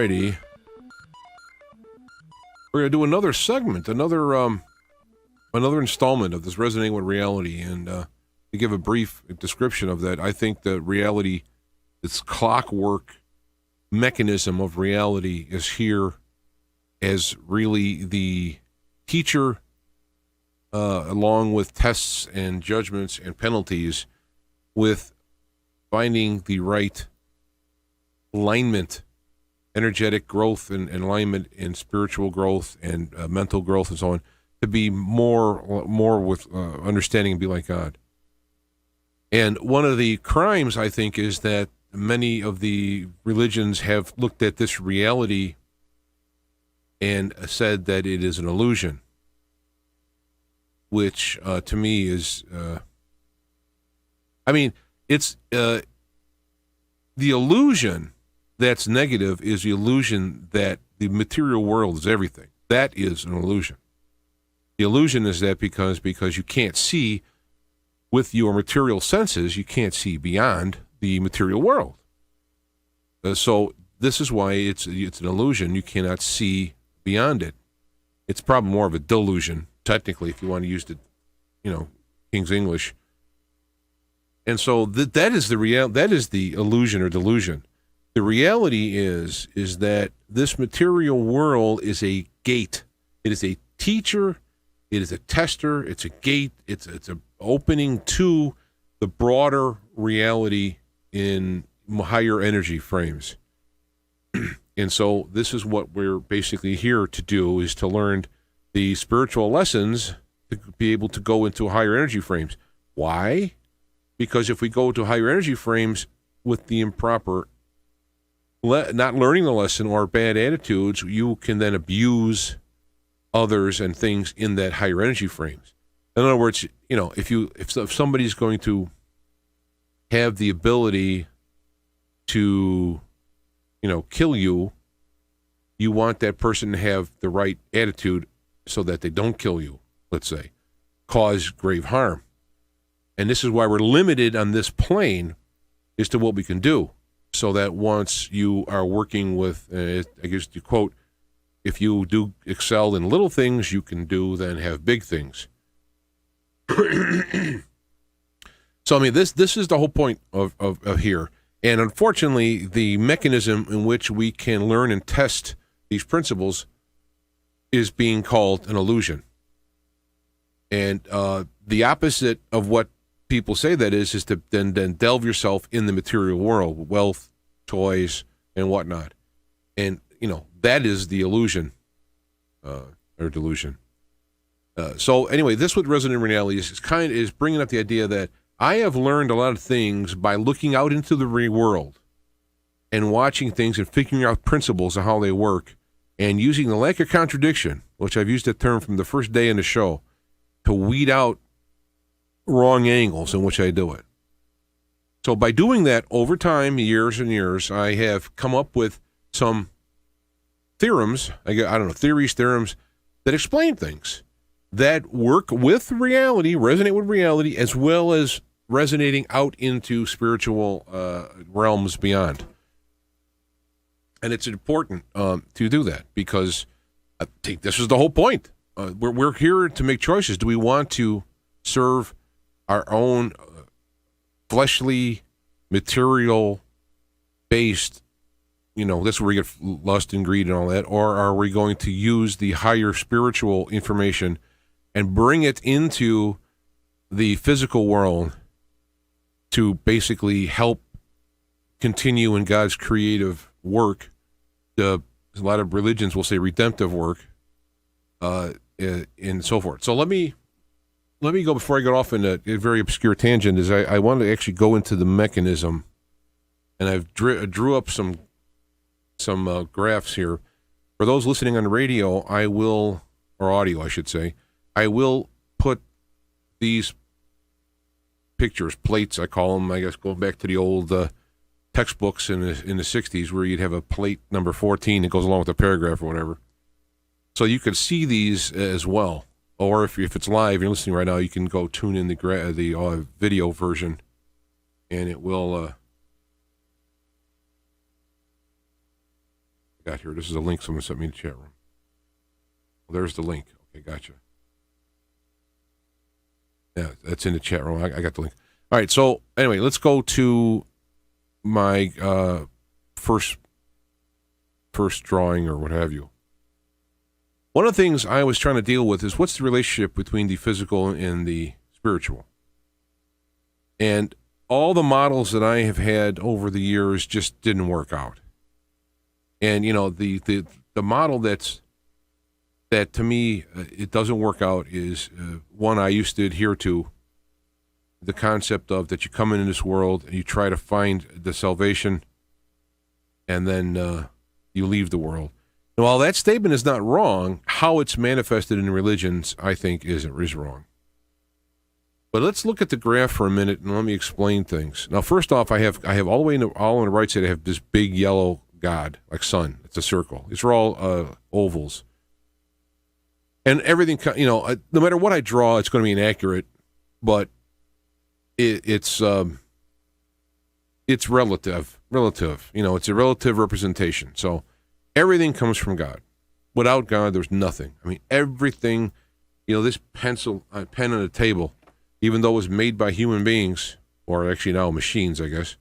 righty. We're going to do another segment, another installment of this Resonating with Reality. And to give a brief description of that, I think that reality, this clockwork mechanism of reality, is here as really the teacher, along with tests and judgments and penalties, with finding the right alignment, energetic growth and alignment in spiritual growth and mental growth and so on, to be more with understanding and be like God. And one of the crimes, I think, is that many of the religions have looked at this reality and said that it is an illusion, which to me is, it's the illusion that's negative is the illusion that the material world is everything. That is an illusion. The illusion is that because you can't see with your material senses, you can't see beyond the material world. So this is why it's an illusion. You cannot see beyond it. It's probably more of a delusion, technically, if you want to use the, King's English. And so that is the illusion or delusion. The reality is that this material world is a gate. It is a teacher. It is a tester. It's a gate. It's an opening to the broader reality in higher energy frames. And so this is what we're basically here to do, is to learn the spiritual lessons to be able to go into higher energy frames. Why? Because if we go to higher energy frames with the improper, not learning the lesson or bad attitudes, you can then abuse others and things in that higher energy frames. In other words, if somebody's going to have the ability to, kill you, you want that person to have the right attitude so that they don't kill you, let's say, cause grave harm. And this is why we're limited on this plane as to what we can do. So that once you are working with, I guess you quote, if you do excel in little things, you can then have big things. So, this is the whole point of here. And unfortunately, the mechanism in which we can learn and test these principles is being called an illusion. And the opposite of what people say that is to then delve yourself in the material world, wealth, toys, and whatnot. And, that is the illusion, or delusion. So anyway, this with Resonant Reality is bringing up the idea that I have learned a lot of things by looking out into the real world and watching things and figuring out principles of how they work and using the lack of contradiction, which I've used that term from the first day in the show, to weed out wrong angles in which I do it. So by doing that over time, years and years, I have come up with some theorems, theories, theorems, that explain things that work with reality, resonate with reality, as well as resonating out into spiritual realms beyond. And it's important to do that, because I think this is the whole point. We're here to make choices. Do we want to serve our own fleshly, material-based, that's where we get lust and greed and all that, or are we going to use the higher spiritual information and bring it into the physical world to basically help continue in God's creative work? A lot of religions will say redemptive work, and so forth. So let me go, before I get off in a very obscure tangent, is I want to actually go into the mechanism, and I've drew up some graphs here. For those listening on the radio, or audio, I should say, I will put these pictures, plates, I call them, I guess, going back to the old textbooks in the 60s, where you'd have a plate number 14 that goes along with a paragraph or whatever. So you could see these as well. Or if it's live, you're listening right now, you can go tune in the video version, and it will. got here? This is a link someone sent me in the chat room. Well, there's the link. Okay, gotcha. Yeah, that's in the chat room. I got the link. All right, so anyway, let's go to my first drawing or what have you. One of the things I was trying to deal with is what's the relationship between the physical and the spiritual. And all the models that I have had over the years just didn't work out. And, you know, the model that to me it doesn't work out is one I used to adhere to, the concept of that you come into this world and you try to find the salvation and then you leave the world. And while that statement is not wrong, how it's manifested in religions, I think, is wrong. But let's look at the graph for a minute and let me explain things. Now, first off, I have all the way all on the right side, I have this big yellow God, like sun. It's a circle. These are all ovals. And everything, you know, no matter what I draw, it's going to be inaccurate, but it's relative. You know, it's a relative representation. So everything comes from God. Without God, there's nothing. I mean, everything, you know, this pen on the table, even though it was made by human beings, or actually now machines, I guess,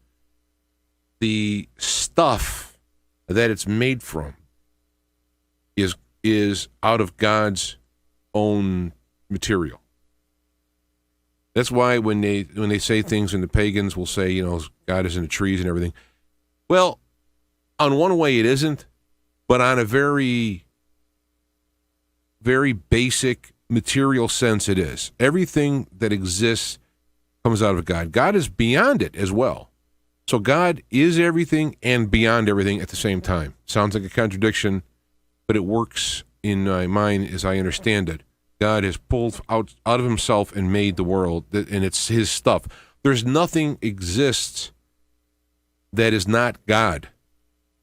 the stuff that it's made from is out of God's own material. That's why when they say things, and the pagans will say, you know, God is in the trees and everything. Well, on one way it isn't, but on a very, very basic material sense it is. Everything that exists comes out of God. God is beyond it as well. So God is everything and beyond everything at the same time. Sounds like a contradiction, but it works in my mind as I understand it. God has pulled out of himself and made the world, and it's his stuff. There's nothing exists that is not God.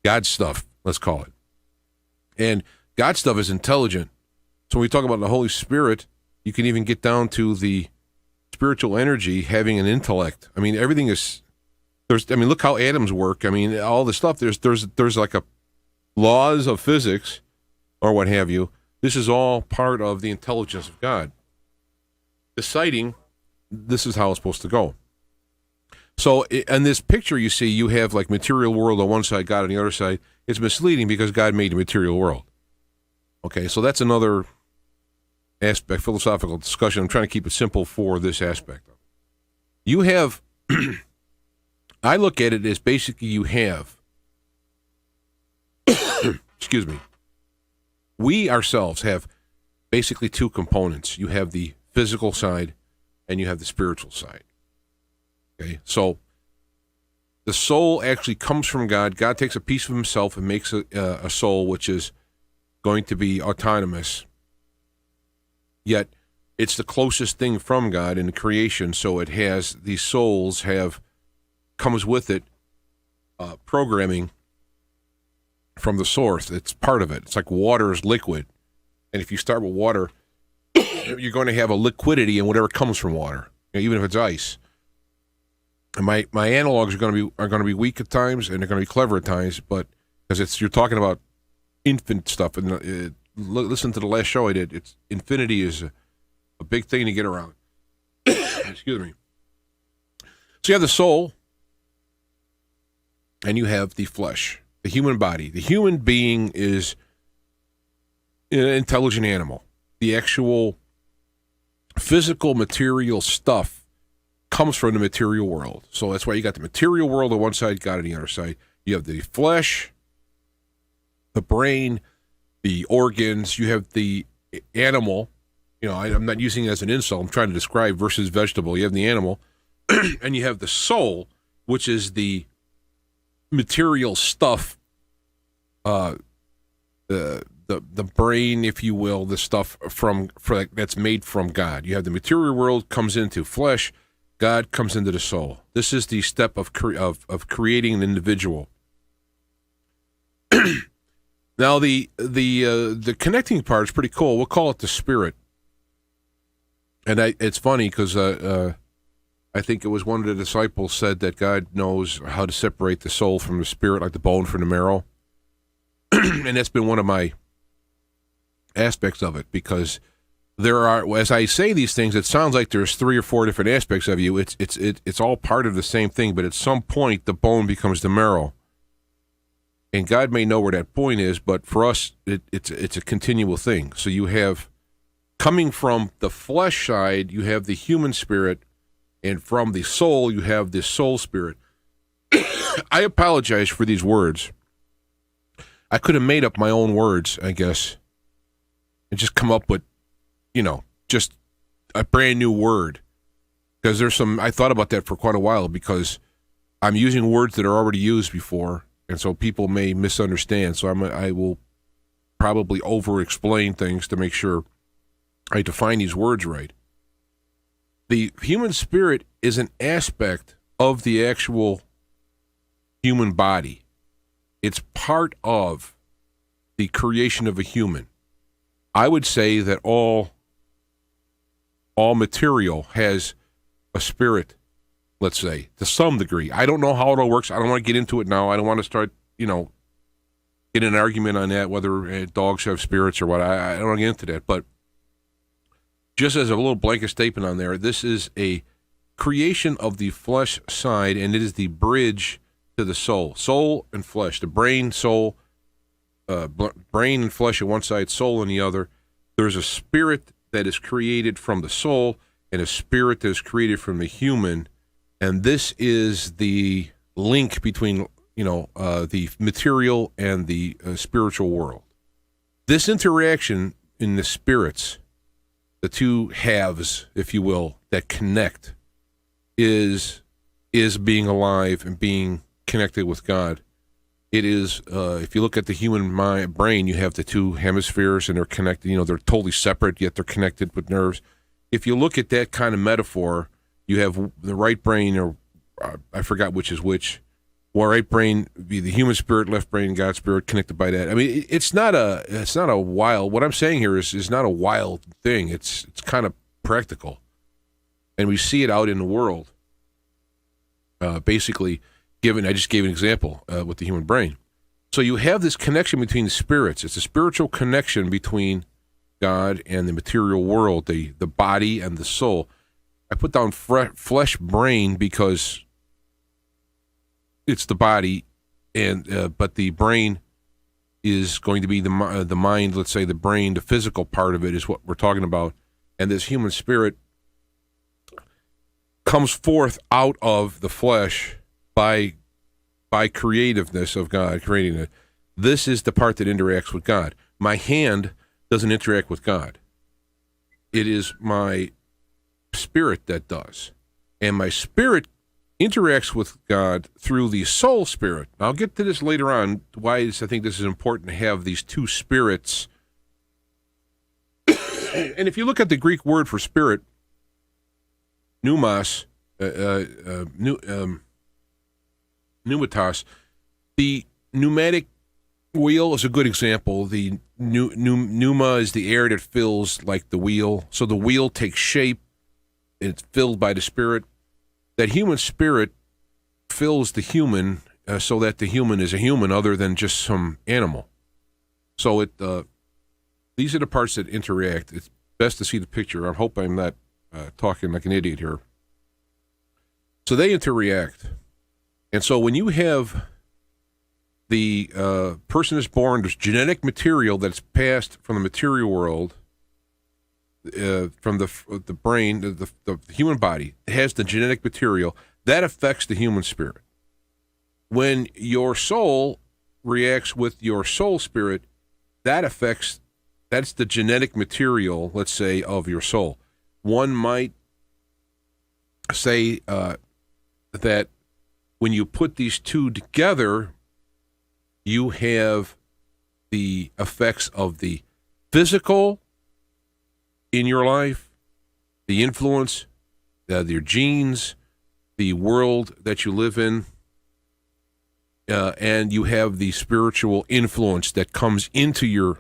God's stuff, let's call it. And God's stuff is intelligent. So when we talk about the Holy Spirit, you can even get down to the spiritual energy having an intellect. I mean, everything is... look how atoms work. I mean, all the stuff, there's like a laws of physics or what have you. This is all part of the intelligence of God. Deciding this is how it's supposed to go. So in this picture you see, you have like material world on one side, God on the other side. It's misleading because God made the material world. Okay, so that's another aspect, philosophical discussion. I'm trying to keep it simple for this aspect. You have... I look at it as basically you have, excuse me, we ourselves have basically two components. You have the physical side and you have the spiritual side. Okay, so the soul actually comes from God. God takes a piece of himself and makes a soul which is going to be autonomous, yet it's the closest thing from God in the creation, so it has, these souls comes with it programming from the source. It's part of it. It's like water is liquid. And if you start with water, you're going to have a liquidity in whatever comes from water, even if it's ice. And my analogs are going to be weak at times, and they're going to be clever at times, but because you're talking about infant stuff. And listen to the last show I did. Infinity is a big thing to get around. Excuse me. So you have the soul, and you have the flesh, the human body. The human being is an intelligent animal. The actual physical material stuff comes from the material world. So that's why you got the material world on one side, God on the other side. You have the flesh, the brain, the organs. You have the animal. You know, I'm not using it as an insult. I'm trying to describe versus vegetable. You have the animal, and you have the soul, which is the material stuff, the brain, if you will, the stuff that's made from God. You have the material world comes into flesh, God comes into the soul. This is the step of creating an individual. Now the connecting part is pretty cool. We'll call it the spirit, and it's funny because I think it was one of the disciples said that God knows how to separate the soul from the spirit, like the bone from the marrow. and that's been one of my aspects of it, because there are, as I say these things, it sounds like there's 3 or 4 different aspects of you. It's all part of the same thing, but at some point the bone becomes the marrow. And God may know where that point is, but for us, it's a continual thing. So you have, coming from the flesh side, you have the human spirit, and from the soul, you have the soul spirit. I apologize for these words. I could have made up my own words, I guess, and just come up with, just a brand new word. Because I thought about that for quite a while, because I'm using words that are already used before. And so people may misunderstand. So I will probably over-explain things to make sure I define these words right. The human spirit is an aspect of the actual human body. It's part of the creation of a human. I would say that all material has a spirit, let's say, to some degree. I don't know how it all works. I don't want to get into it now. I don't want to start, get an argument on that, whether dogs have spirits or what. I don't want to get into that. But just as a little blanket statement on there, this is a creation of the flesh side, and it is the bridge to the soul. Soul and flesh, the brain, soul, brain and flesh on one side, soul on the other. There's a spirit that is created from the soul and a spirit that is created from the human. And this is the link between, the material and the spiritual world. This interaction in the spirits, the two halves, if you will, that connect, is being alive and being connected with God. It is, if you look at the human brain, you have the two hemispheres, and they're connected. They're totally separate, yet they're connected with nerves. If you look at that kind of metaphor, you have the right brain, or I forgot which is which. Well, right brain be the human spirit, left brain, God's spirit, connected by that. I mean, it's not a wild. What I'm saying here is not a wild thing. It's kind of practical, and we see it out in the world. Basically, I just gave an example with the human brain. So you have this connection between the spirits. It's a spiritual connection between God and the material world, the body and the soul. I put down flesh brain because it's the body, and but the brain is going to be the mind. Let's say the brain, the physical part of it is what we're talking about, and this human spirit comes forth out of the flesh by creativeness of God creating it. This is the part that interacts with God. My hand doesn't interact with God. It is my spirit that does. And my spirit interacts with God through the soul spirit. I'll get to this later on, why I think this is important to have these two spirits. And if you look at the Greek word for spirit, pneumos, pneumatos, the pneumatic wheel is a good example. The pneuma is the air that fills like the wheel. So the wheel takes shape. It's filled by the spirit. That human spirit fills the human so that the human is a human other than just some animal. So these are the parts that interact. It's best to see the picture. I hope I'm not talking like an idiot here. So they interact. And so when you have the person is born, there's genetic material that's passed from the material world, from the brain, the human body, it has the genetic material that affects the human spirit. When your soul reacts with your soul spirit, that's the genetic material, let's say, of your soul. One might say that when you put these two together, you have the effects of the physical in your life, the influence, your genes, the world that you live in, and you have the spiritual influence that comes into your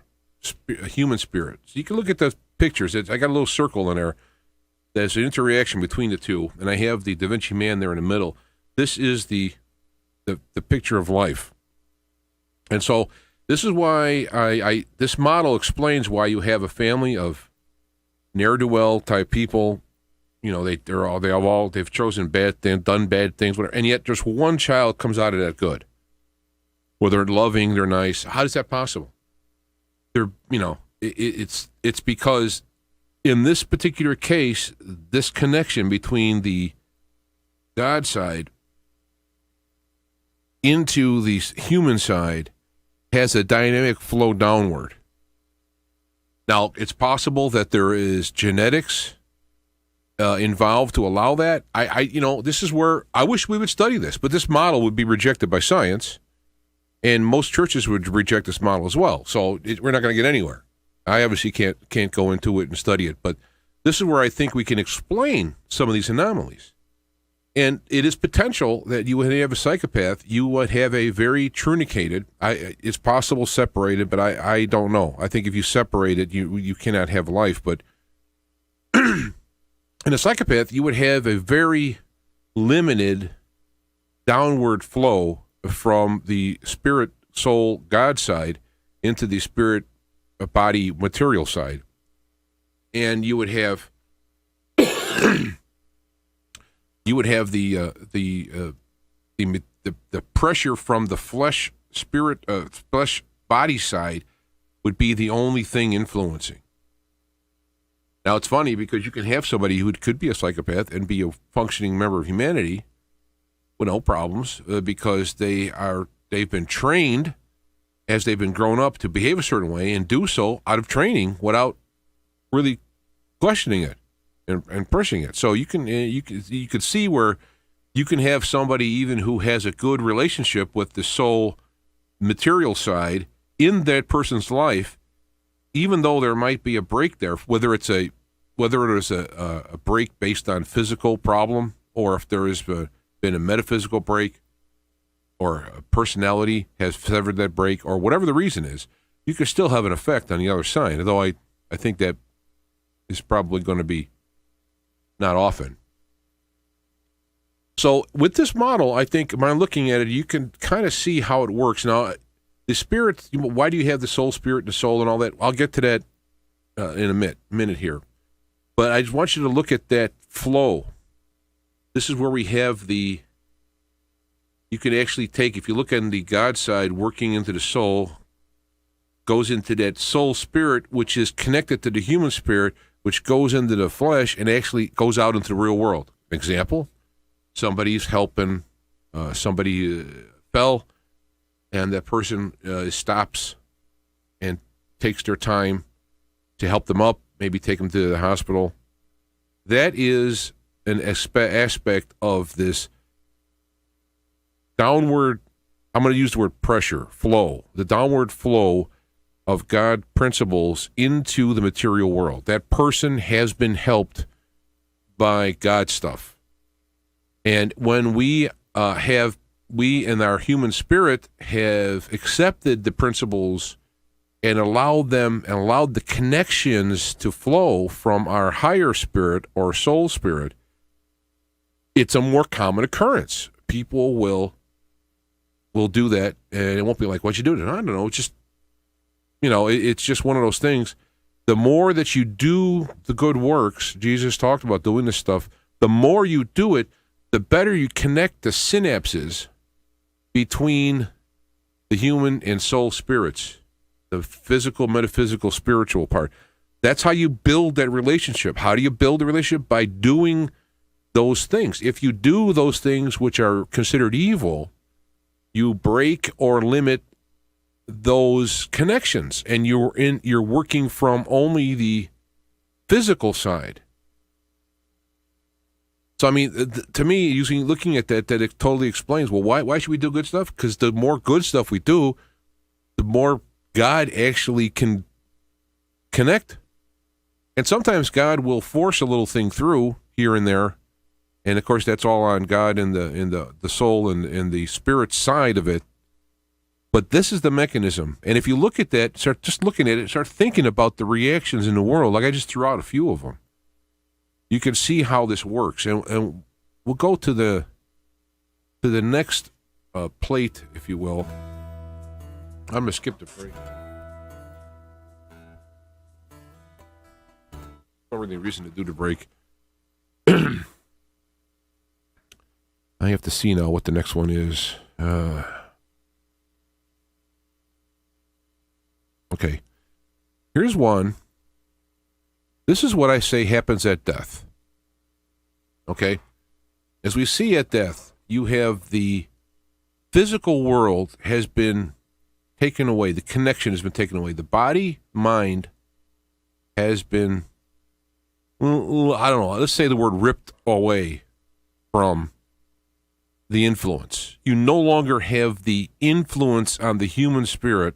human spirit. So you can look at the pictures. I got a little circle in there. There's an interaction between the two, and I have the Da Vinci Man there in the middle. This is the picture of life. And so This is why this model explains why you have a family of ne'er-do-well type people. You know, they've chosen done bad things, whatever, and yet just one child comes out of that good. Where they're loving, they're nice. How is that possible? It's because in this particular case, this connection between the God side into the human side has a dynamic flow downward. Now, it's possible that there is genetics involved to allow that. This is where I wish we would study this, but this model would be rejected by science, and most churches would reject this model as well. So we're not going to get anywhere. I obviously can't go into it and study it, but this is where I think we can explain some of these anomalies. And it is potential that you would have a psychopath, you would have a very trunicated, it's possible separated, but I don't know. I think if you separate it, you cannot have life. But in a psychopath, you would have a very limited downward flow from the spirit, soul, God side into the spirit, body, material side. And you would have the pressure from the flesh body side would be the only thing influencing. Now it's funny because you can have somebody who could be a psychopath and be a functioning member of humanity with no problems because they've been trained as they've been grown up to behave a certain way and do so out of training without really questioning it and pushing it. So you could see where you can have somebody even who has a good relationship with the soul material side in that person's life, even though there might be a break there, whether it is a break based on physical problem or if there has been a metaphysical break or a personality has severed that break or whatever the reason is, you could still have an effect on the other side, although I think that is probably going to be not often. So with this model, I think when I'm looking at it, you can kind of see how it works. Now, the spirit, why do you have the soul, spirit, and the soul and all that? I'll get to that in a minute here. But I just want you to look at that flow. This is where we have you can actually take, if you look on the God side, working into the soul, goes into that soul spirit, which is connected to the human spirit, which goes into the flesh and actually goes out into the real world. Example, somebody's helping, somebody fell, and that person stops and takes their time to help them up, maybe take them to the hospital. That is an aspect of this downward, I'm going to use the word pressure, flow, the downward flow of God principles into the material world. That person has been helped by God stuff. And when we in our human spirit have accepted the principles and allowed the connections to flow from our higher spirit or soul spirit, it's a more common occurrence. People will do that, and it won't be like, what'd you do? I don't know. It's just, it's just one of those things. The more that you do the good works, Jesus talked about doing this stuff, the more you do it, the better you connect the synapses between the human and soul spirits, the physical, metaphysical, spiritual part. That's how you build that relationship. How do you build a relationship? By doing those things. If you do those things which are considered evil, you break or limit those connections, and you're working from only the physical side. So I mean, to me, looking at that it totally explains. Well, why should we do good stuff? Because the more good stuff we do, the more God actually can connect. And sometimes God will force a little thing through here and there, and of course that's all on God and the soul and the spirit side of it. But this is the mechanism. And if you look at that, start just looking at it, start thinking about the reactions in the world. Like I just threw out a few of them. You can see how this works. And we'll go to the next plate, if you will. I'm going to skip the break. No really reason to do the break. I have to see now what the next one is. Okay. Here's one. This is what I say happens at death. Okay? As we see at death, you have the physical world has been taken away. The connection has been taken away. The body, mind has been, I don't know, let's say the word ripped away from the influence. You no longer have the influence on the human spirit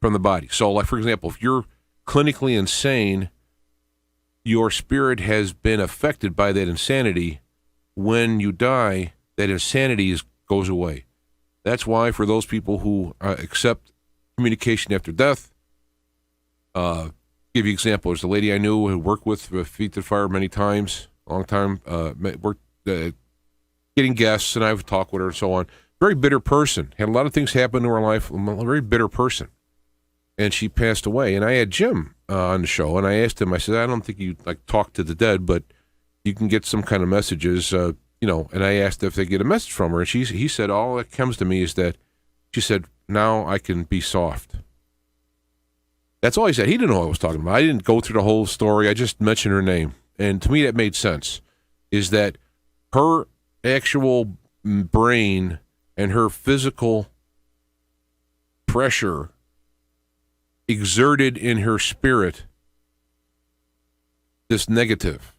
from the body. So, like, for example, if you're clinically insane, your spirit has been affected by that insanity. When you die, that insanity goes away. That's why for those people who accept communication after death, give you an example. There's a lady I knew who worked with Feet to the Fire many times, long time, worked getting guests, and I've talked with her and so on. Very bitter person. Had a lot of things happen to her life. A very bitter person. And she passed away. And I had Jim on the show, and I asked him, I said, I don't think you talk to the dead, but you can get some kind of messages, and I asked if they get a message from her, and he said, all that comes to me is that, she said, now I can be soft. That's all he said. He didn't know what I was talking about. I didn't go through the whole story. I just mentioned her name. And to me, that made sense, is that her actual brain and her physical pressure exerted in her spirit this negative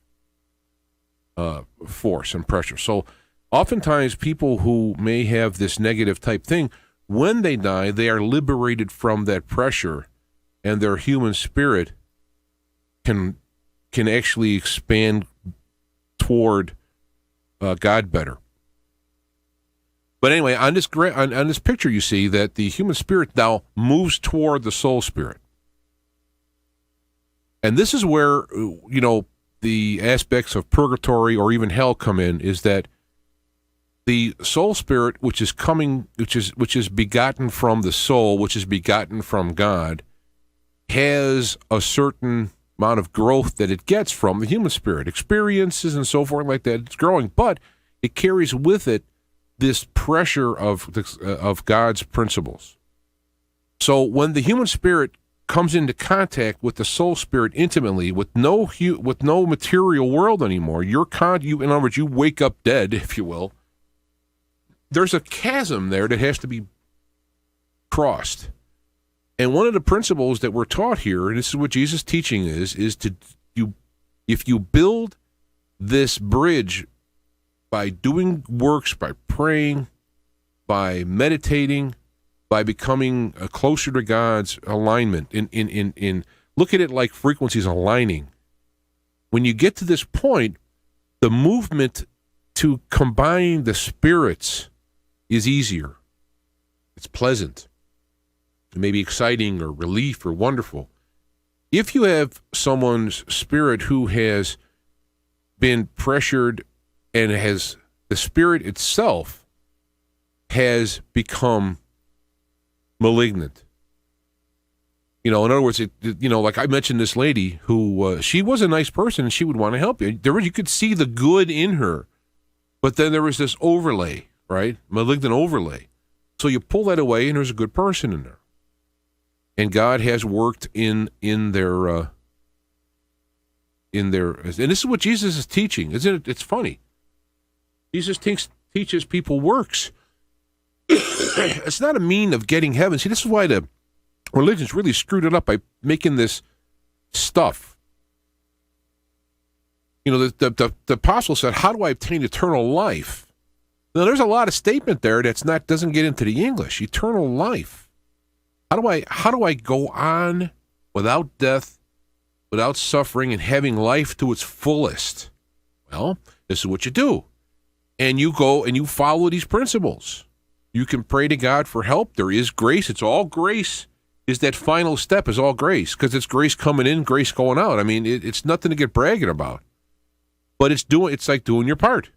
force and pressure. So oftentimes people who may have this negative type thing, when they die, they are liberated from that pressure, and their human spirit can actually expand toward God better. But anyway, on this picture, you see that the human spirit now moves toward the soul spirit. And this is where, the aspects of purgatory or even hell come in, is that the soul spirit, which is begotten from the soul, which is begotten from God, has a certain amount of growth that it gets from the human spirit, experiences and so forth like that. It's growing, but it carries with it this pressure of God's principles. So when the human spirit comes into contact with the soul spirit intimately, with no material world anymore, in other words, you wake up dead, if you will. There's a chasm there that has to be crossed. And one of the principles that we're taught here, and this is what Jesus' teaching is if you build this bridge by doing works, by praying, by meditating, by becoming closer to God's alignment, in look at it like frequencies aligning. When you get to this point, the movement to combine the spirits is easier. It's pleasant. It may be exciting or relief or wonderful. If you have someone's spirit who has been pressured and the spirit itself has become malignant. In other words, like I mentioned this lady who, she was a nice person and she would want to help you. You could see the good in her, but then there was this overlay, right? Malignant overlay. So you pull that away and there's a good person in there. And God has worked in their, and this is what Jesus is teaching, isn't it? It's funny. Jesus teaches people works. It's not a mean of getting heaven. See, this is why the religion's really screwed it up by making this stuff. The apostle said, how do I obtain eternal life? Now, there's a lot of statement there doesn't get into the English. Eternal life. How do I go on without death, without suffering, and having life to its fullest? Well, this is what you do. And you go and you follow these principles. You can pray to God for help. There is grace. It's all grace. Is that final step is all grace, because it's grace coming in, grace going out. I mean, it's nothing to get bragging about. But it's like doing your part.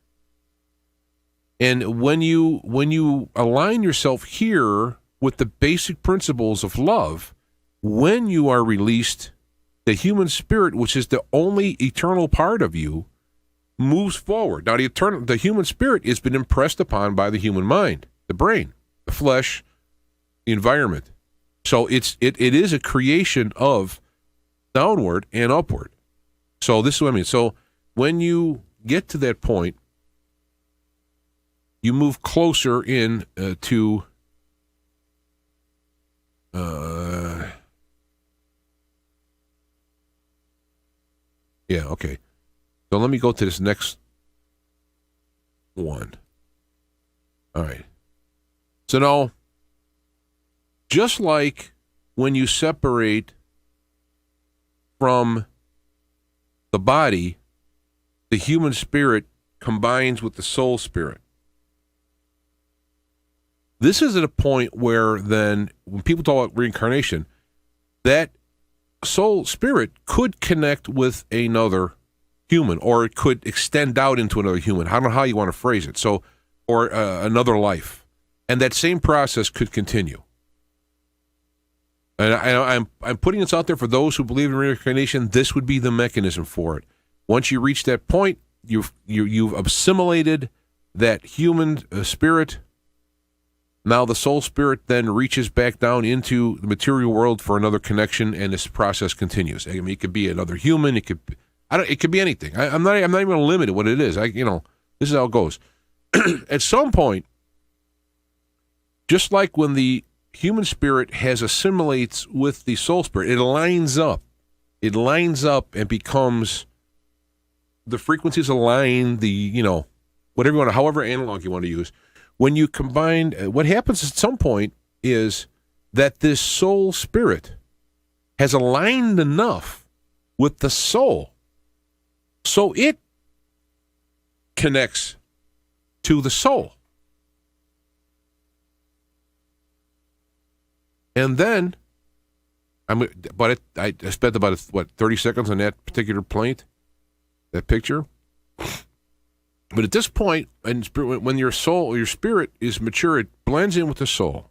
And when you align yourself here with the basic principles of love, when you are released, the human spirit, which is the only eternal part of you, moves forward. Now, the human spirit has been impressed upon by the human mind, the brain, the flesh, the environment. So it is a creation of downward and upward. So this is what I mean. So when you get to that point, you move closer in to yeah, okay. So let me go to this next one. All right. So now, just like when you separate from the body, the human spirit combines with the soul spirit. This is at a point where then, when people talk about reincarnation, that soul spirit could connect with another human, or it could extend out into another human. I don't know how you want to phrase it. So, or another life, and that same process could continue. And I'm putting this out there for those who believe in reincarnation. This would be the mechanism for it. Once you reach that point, you've assimilated that human spirit. Now the soul spirit then reaches back down into the material world for another connection, and this process continues. I mean, it could be another human. It could be anything. I'm not even going to limit it what it is. This is how it goes. At some point, just like when the human spirit assimilates with the soul spirit, it lines up. It lines up and becomes, the frequencies align, whatever you want to, however analog you want to use. When you combine, what happens at some point is that this soul spirit has aligned enough with the soul, so it connects to the soul. And then, I spent about 30 seconds on that particular plaint, that picture. But at this point, when your spirit is mature, it blends in with the soul.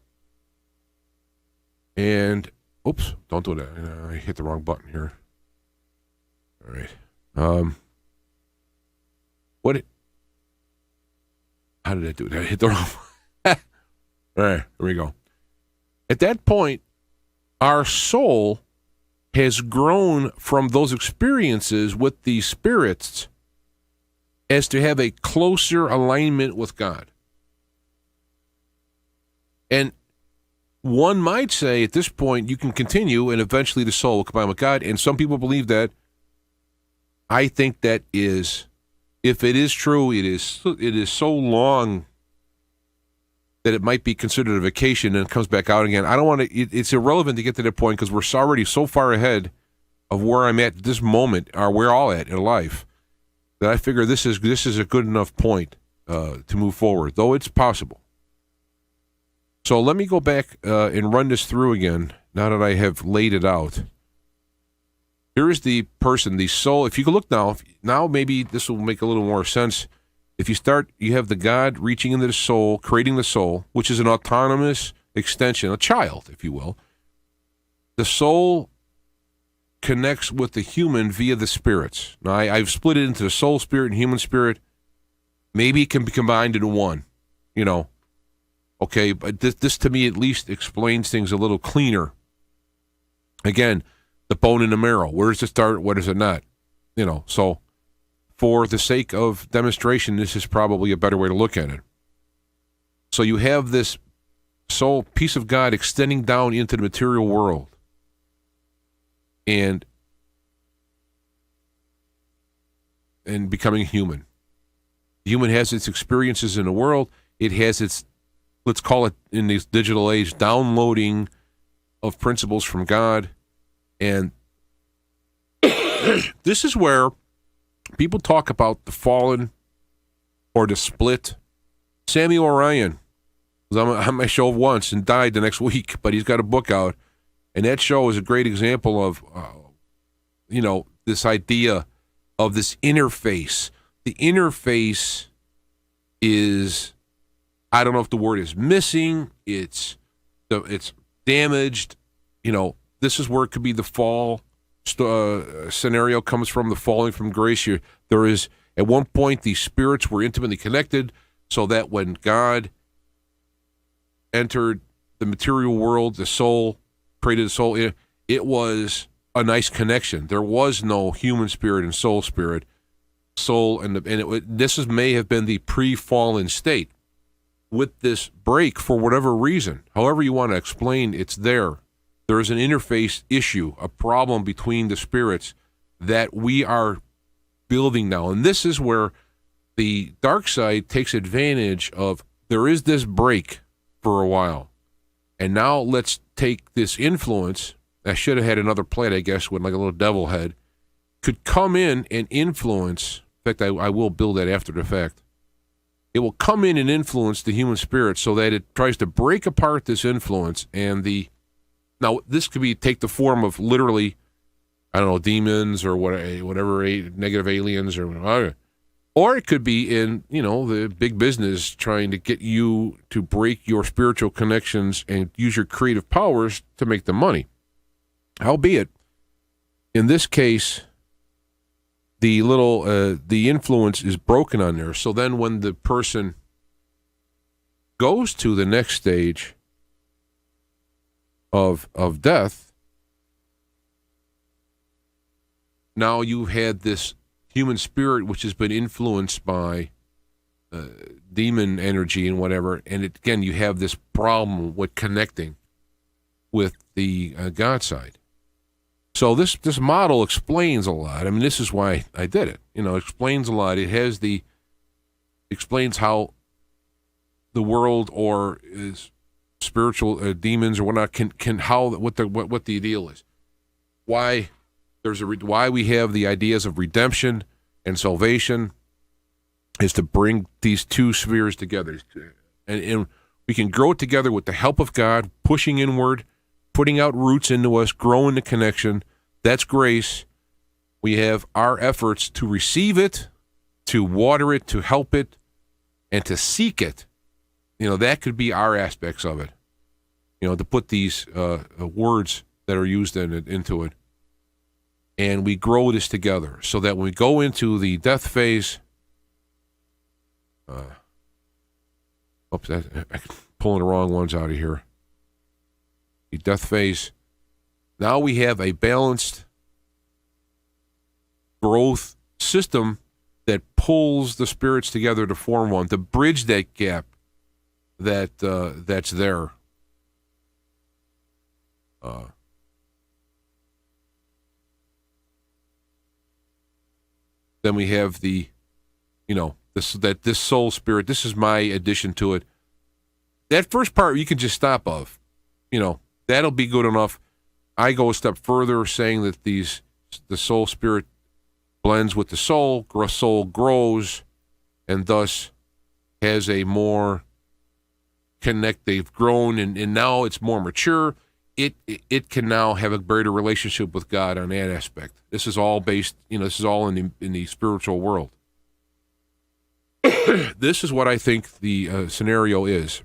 And, oops, don't do that. I hit the wrong button here. All right. How did I do it? I hit the wrong All right, here we go. At that point, our soul has grown from those experiences with the spirits as to have a closer alignment with God. And one might say at this point you can continue and eventually the soul will combine with God. And some people believe that. I think that is, if it is true, it is so long that it might be considered a vacation and it comes back out again. I don't want to, it's irrelevant to get to that point because we're already so far ahead of where I'm at this moment, or we're all at in life, that I figure this is a good enough point to move forward, though it's possible. So let me go back and run this through again, now that I have laid it out. Here is the person, the soul. If you can look now maybe this will make a little more sense. If you have the God reaching into the soul, creating the soul, which is an autonomous extension, a child, if you will. The soul connects with the human via the spirits. Now, I've split it into the soul spirit and human spirit. Maybe it can be combined into one, Okay, but this to me at least explains things a little cleaner. Again, the bone and the marrow. Where does it start? Where does it not? So for the sake of demonstration, this is probably a better way to look at it. So you have this soul piece of God extending down into the material world. And becoming human. The human has its experiences in the world. It has its, let's call it in this digital age, downloading of principles from God. And this is where people talk about the fallen or the split. Samuel Orion was on my show once and died the next week, but he's got a book out. And that show is a great example of, this idea of this interface. The interface is, I don't know if the word is missing. It's It's damaged. This is where it could be the fall scenario comes from, the falling from grace. There is, at one point, the spirits were intimately connected, so that when God entered the material world, the soul, created the soul, it was a nice connection. There was no human spirit and soul spirit. This may have been the pre-fallen state. With this break, for whatever reason, however you want to explain, it's there. There is an interface issue, a problem between the spirits that we are building now. And this is where the dark side takes advantage of, there is this break for a while. And now let's take this influence. I should have had another plate, I guess, with like a little devil head. Could come in and influence. In fact, I will build that after the fact. It will come in and influence the human spirit so that it tries to break apart this influence. And now this could take the form of literally, I don't know, demons or whatever negative aliens or it could be in, the big business trying to get you to break your spiritual connections and use your creative powers to make the money. Howbeit, in this case, the influence is broken on there. So then when the person goes to the next stage of death, now you've had this human spirit which has been influenced by demon energy and whatever, and again, you have this problem with connecting with the God side. So this model explains a lot. I mean, this is why I did it. It explains a lot. It explains how the world or is spiritual demons or whatnot what the deal is. Why why we have the ideas of redemption and salvation is to bring these two spheres together, and we can grow together with the help of God, pushing inward, putting out roots into us, growing the connection. That's grace. We have our efforts to receive it, to water it, to help it, and to seek it. That could be our aspects of it. To put these words that are used into it. And we grow this together so that when we go into the death phase, I'm pulling the wrong ones out of here. The death phase, now we have a balanced growth system that pulls the spirits together to form one, to bridge that gap that's there. Then we have this soul spirit. This is my addition to it. That first part you can just stop of. That'll be good enough. I go a step further, saying that the soul spirit blends with the soul grows, and thus has a more they've grown, and now it's more mature. It can now have a greater relationship with God on that aspect. This is all based, this is all in the spiritual world. This is what I think the scenario is.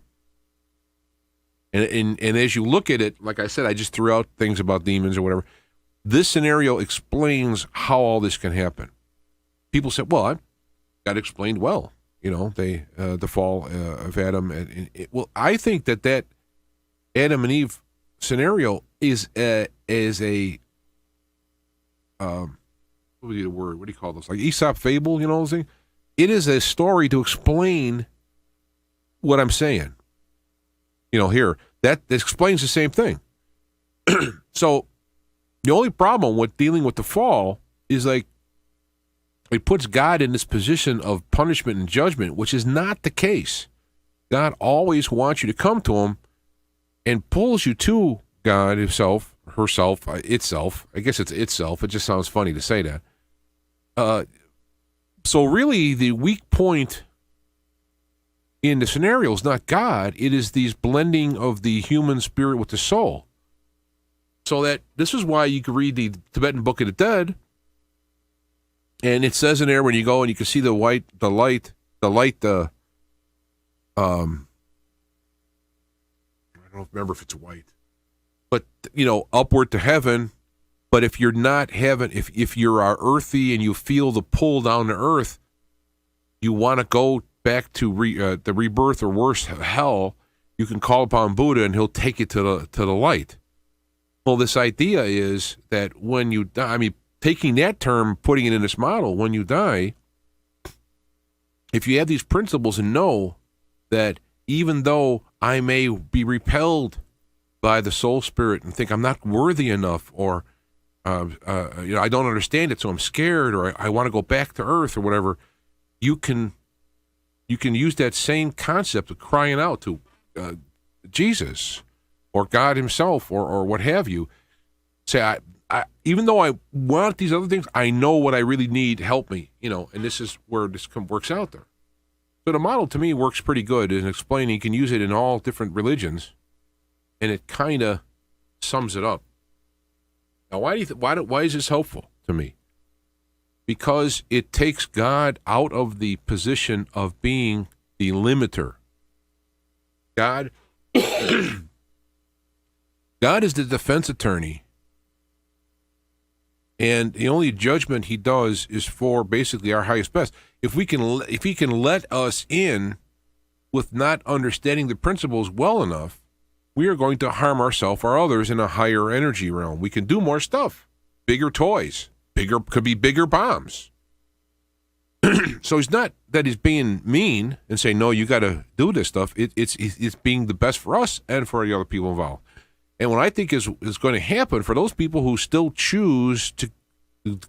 And as you look at it, like I said, I just threw out things about demons or whatever. This scenario explains how all this can happen. People say, well, I got explained well. The fall of Adam. Well, I think that Adam and Eve scenario is a what would be the word? What do you call this? Like Aesop fable, those things? It is a story to explain what I'm saying. Here, that explains the same thing. So the only problem with dealing with the fall is like it puts God in this position of punishment and judgment, which is not the case. God always wants you to come to him and pulls you to God himself, herself, itself. I guess it's itself. It just sounds funny to say that. So really the weak point in the scenario is not God. It is these blending of the human spirit with the soul. So that this is why you can read the Tibetan Book of the Dead, and it says in there when you go and you can see the light, I don't don't remember if it's white, but upward to heaven. But if you're not heaven, if you're earthy and you feel the pull down to earth, you want to go back to the rebirth or worse, hell. You can call upon Buddha and he'll take you to the light. Well, this idea is that when you die, taking that term, putting it in this model, when you die, if you have these principles and know that even though I may be repelled by the soul spirit and think I'm not worthy enough, or I don't understand it, so I'm scared, or I want to go back to earth, or whatever, you can use that same concept of crying out to Jesus or God himself or what have you. Say, I even though I want these other things, I know what I really need. Help me, and this is where this works out there. So the model to me works pretty good in explaining. You can use it in all different religions, and it kind of sums it up. Now, why is this helpful to me? Because it takes God out of the position of being the limiter. God is the defense attorney, and the only judgment he does is for basically our highest best. If he can let us in with not understanding the principles well enough, we are going to harm ourselves or others in a higher energy realm. We can do more stuff, bigger toys, could be bigger bombs. So it's not that he's being mean and saying, no, you got to do this stuff. It's being the best for us and for the other people involved. And what I think is going to happen for those people who still choose to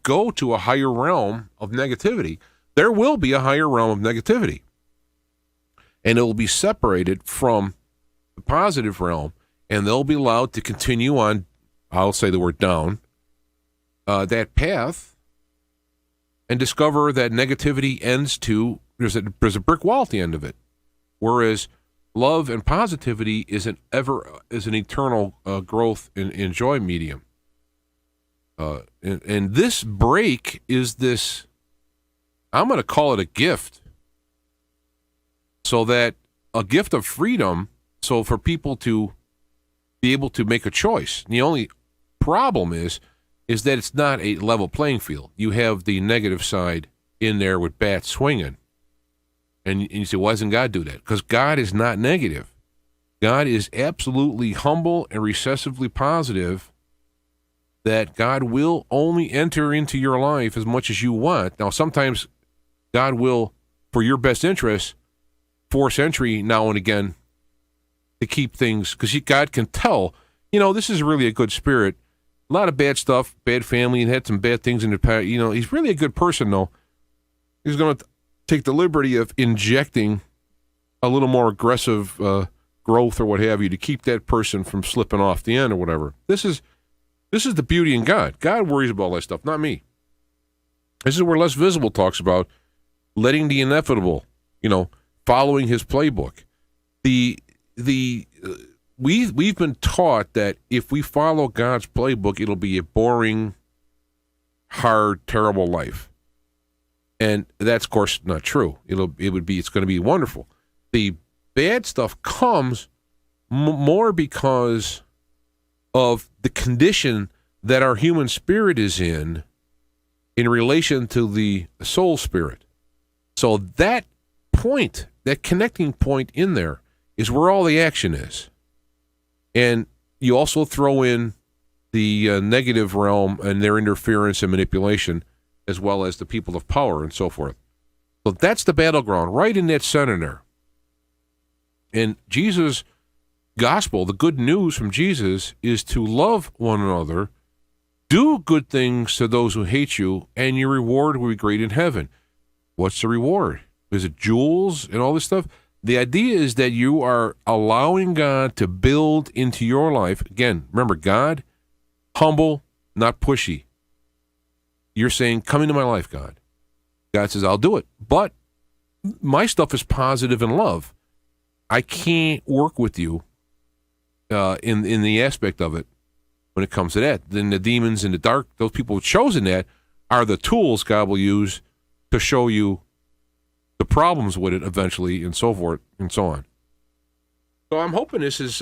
go to a higher realm of negativity, there will be a higher realm of negativity. And it will be separated from the positive realm, and they'll be allowed to continue on, I'll say the word down, that path, and discover that negativity ends to, there's a brick wall at the end of it. Whereas love and positivity is an eternal growth in joy medium. And this break is this, I'm going to call it a gift. So that a gift of freedom, so for people to be able to make a choice. The only problem is that it's not a level playing field. You have the negative side in there with bats swinging. And you say, why doesn't God do that? Because God is not negative. God is absolutely humble and recessively positive, that God will only enter into your life as much as you want. Now, sometimes God will, for your best interest, force entry now and again to keep things, because God can tell, this is really a good spirit. A lot of bad stuff, bad family, and had some bad things in the past. He's really a good person, though. He's going to take the liberty of injecting a little more aggressive growth or what have you to keep that person from slipping off the end or whatever. This is the beauty in God. God worries about all that stuff, not me. This is where Less Visible talks about letting the inevitable, following his playbook. We've been taught that if we follow God's playbook, it'll be a boring, hard, terrible life. And that's, of course, not true. It's going to be wonderful. The bad stuff comes more because of the condition that our human spirit is in relation to the soul spirit. So that point, that connecting point in there, is where all the action is. And you also throw in the negative realm and their interference and manipulation, as well as the people of power and so forth. So that's the battleground, right in that center there. And Jesus' gospel, the good news from Jesus, is to love one another, do good things to those who hate you, and your reward will be great in heaven. What's the reward? Is it jewels and all this stuff? The idea is that you are allowing God to build into your life. Again, remember, God, humble, not pushy. You're saying, come into my life, God. God says, I'll do it. But my stuff is positive and love. I can't work with you in the aspect of it when it comes to that. Then the demons in the dark, those people who've chosen that, are the tools God will use to show you the problems with it eventually, and so forth and so on. So I'm hoping this is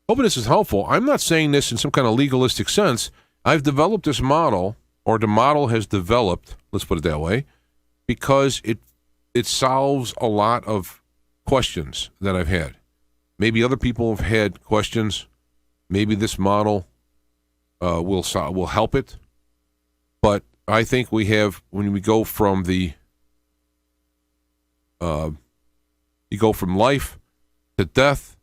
hoping this is helpful. I'm not saying this in some kind of legalistic sense. I've developed this model, or the model has developed, let's put it that way, because it solves a lot of questions that I've had. Maybe other people have had questions. Maybe this model will help it. But I think we have, when we go from you go from life to death,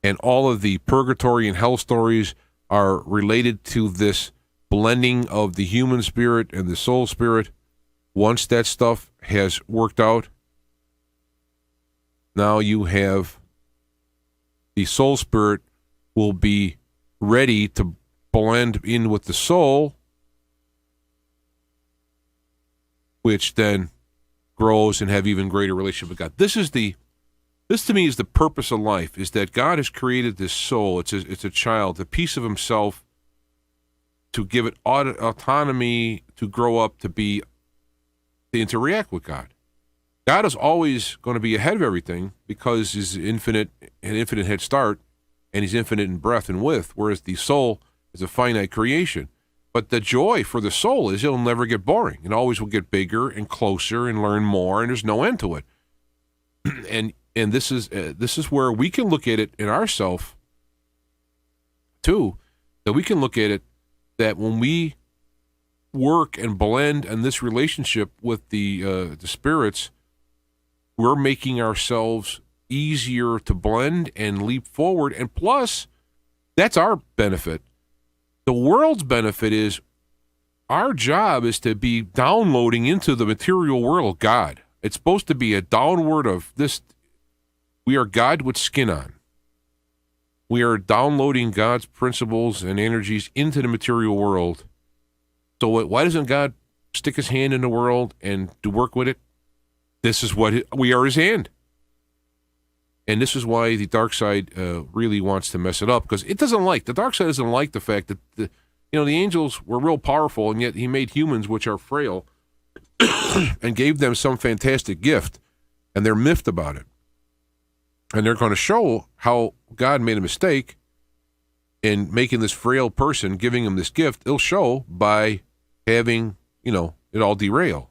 and all of the purgatory and hell stories are related to this blending of the human spirit and the soul spirit. Once that stuff has worked out, now you have the soul spirit will be ready to blend in with the soul, which then grows and have even greater relationship with God. This to me is the purpose of life, is that God has created this soul. It's a child, a piece of himself, to give it autonomy to grow up to interact with God. God is always going to be ahead of everything because he's an infinite head start, and he's infinite in breadth and width, whereas the soul is a finite creation. But the joy for the soul is it'll never get boring. It always will get bigger and closer and learn more, and there's no end to it. And this is where we can look at it in ourself too, that we can look at it that when we work and blend in this relationship with the spirits, we're making ourselves easier to blend and leap forward. And plus, that's our benefit. The world's benefit is our job is to be downloading into the material world God. It's supposed to be a downward of this. We are God with skin on. We are downloading God's principles and energies into the material world. So why doesn't God stick his hand in the world and do work with it? This is what we are, his hand. And this is why the dark side really wants to mess it up, because the dark side doesn't like the fact that the angels were real powerful, and yet he made humans, which are frail, and gave them some fantastic gift, and they're miffed about it. And they're going to show how God made a mistake in making this frail person, giving him this gift. It'll show by having, it all derail.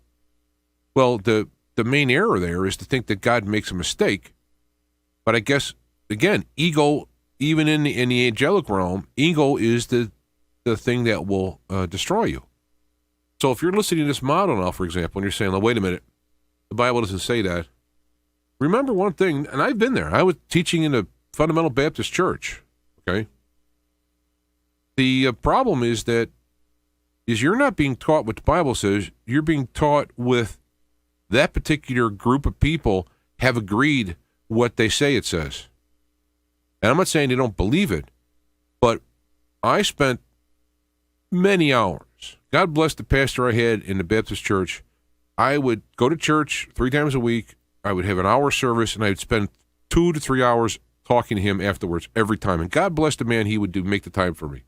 Well, the main error there is to think that God makes a mistake. But I guess, again, ego, even in the angelic realm, ego is the thing that will destroy you. So if you're listening to this model now, for example, and you're saying, oh, wait a minute, the Bible doesn't say that. Remember one thing, and I've been there. I was teaching in a fundamental Baptist church, okay? The problem is you're not being taught what the Bible says. You're being taught with that particular group of people have agreed what they say it says. And I'm not saying they don't believe it, but I spent many hours. God bless the pastor I had in the Baptist church. I would go to church 3 times a week. I would have an hour service, and I would spend 2 to 3 hours talking to him afterwards every time. And God bless the man, he would make the time for me.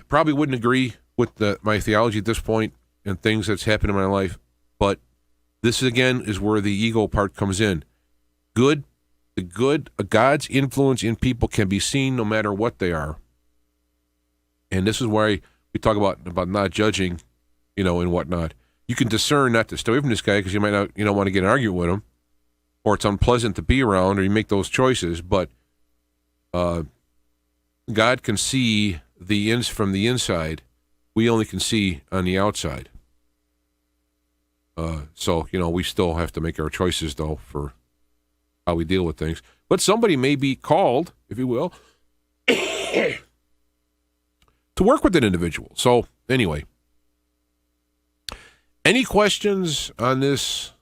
Probably wouldn't agree with my theology at this point and things that's happened in my life, but this again is where the ego part comes in. God's influence in people can be seen no matter what they are. And this is why we talk about not judging, and whatnot. You can discern not to stay away from this guy because you might not, want to get an argument with him, or it's unpleasant to be around, or you make those choices. But God can see the ins from the inside. We only can see on the outside. So we still have to make our choices, though, for how we deal with things. But somebody may be called, if you will, to work with an individual. So anyway. Any questions on this?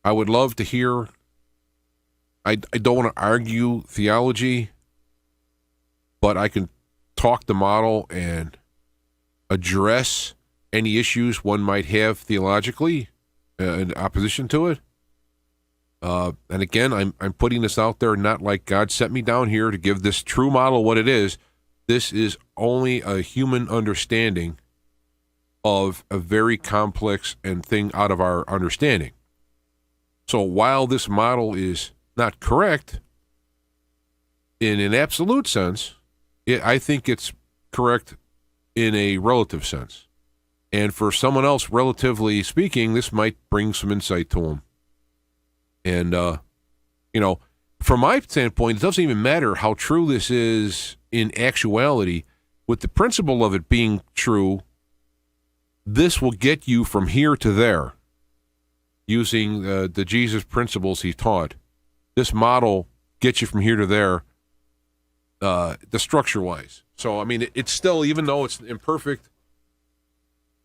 I would love to hear. I don't want to argue theology, but I can talk the model and address any issues one might have theologically in opposition to it. And again, I'm putting this out there not like God sent me down here to give this true model what it is. This is only a human understanding of a very complex and thing out of our understanding. So while this model is not correct, in an absolute sense, I think it's correct in a relative sense. And for someone else, relatively speaking, this might bring some insight to them. And, from my standpoint, it doesn't even matter how true this is in actuality. With the principle of it being true, this will get you from here to there using the Jesus principles he taught. This model gets you from here to there, the structure-wise. So, I mean, it's still, even though it's imperfect,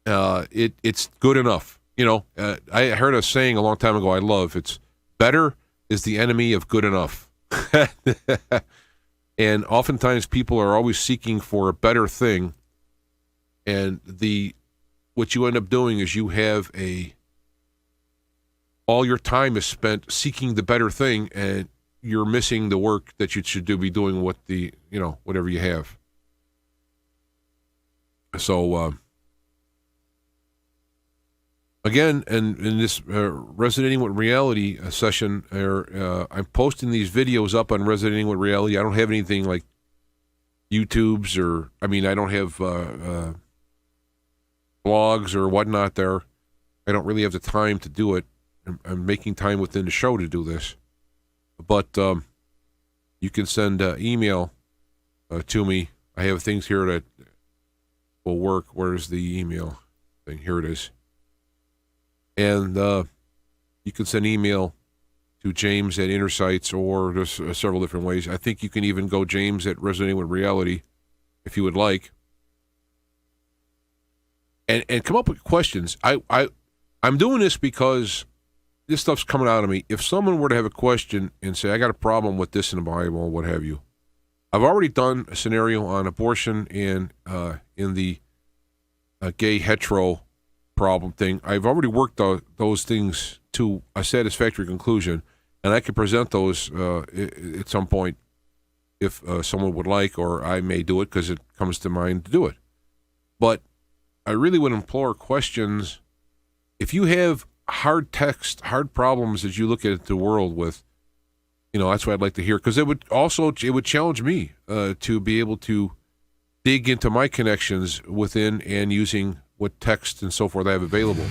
it's good enough. I heard a saying a long time ago I love. It's better is the enemy of good enough. And oftentimes people are always seeking for a better thing. And what you end up doing is you have all your time is spent seeking the better thing, and you're missing the work that you should be doing with whatever you have. So, again, and in this Resonating with Reality session, I'm posting these videos up on Resonating with Reality. I don't have anything like YouTubes I don't have blogs or whatnot there. I don't really have the time to do it. I'm making time within the show to do this. But you can send email to me. I have things here that will work. Where's the email thing? Here it is. And you can send email to James at Inner Sights, or there's several different ways. I think you can even go James at Resonating with Reality if you would like. And come up with questions. I'm doing this because this stuff's coming out of me. If someone were to have a question and say, I got a problem with this in the Bible, what have you, I've already done a scenario on abortion and in the gay hetero problem thing. I've already worked those things to a satisfactory conclusion, and I can present those at some point if someone would like, or I may do it because it comes to mind to do it. But I really would implore questions. If you have hard text, hard problems that you look at the world with, that's what I'd like to hear, because it would challenge me to be able to dig into my connections within and using what text and so forth I have available.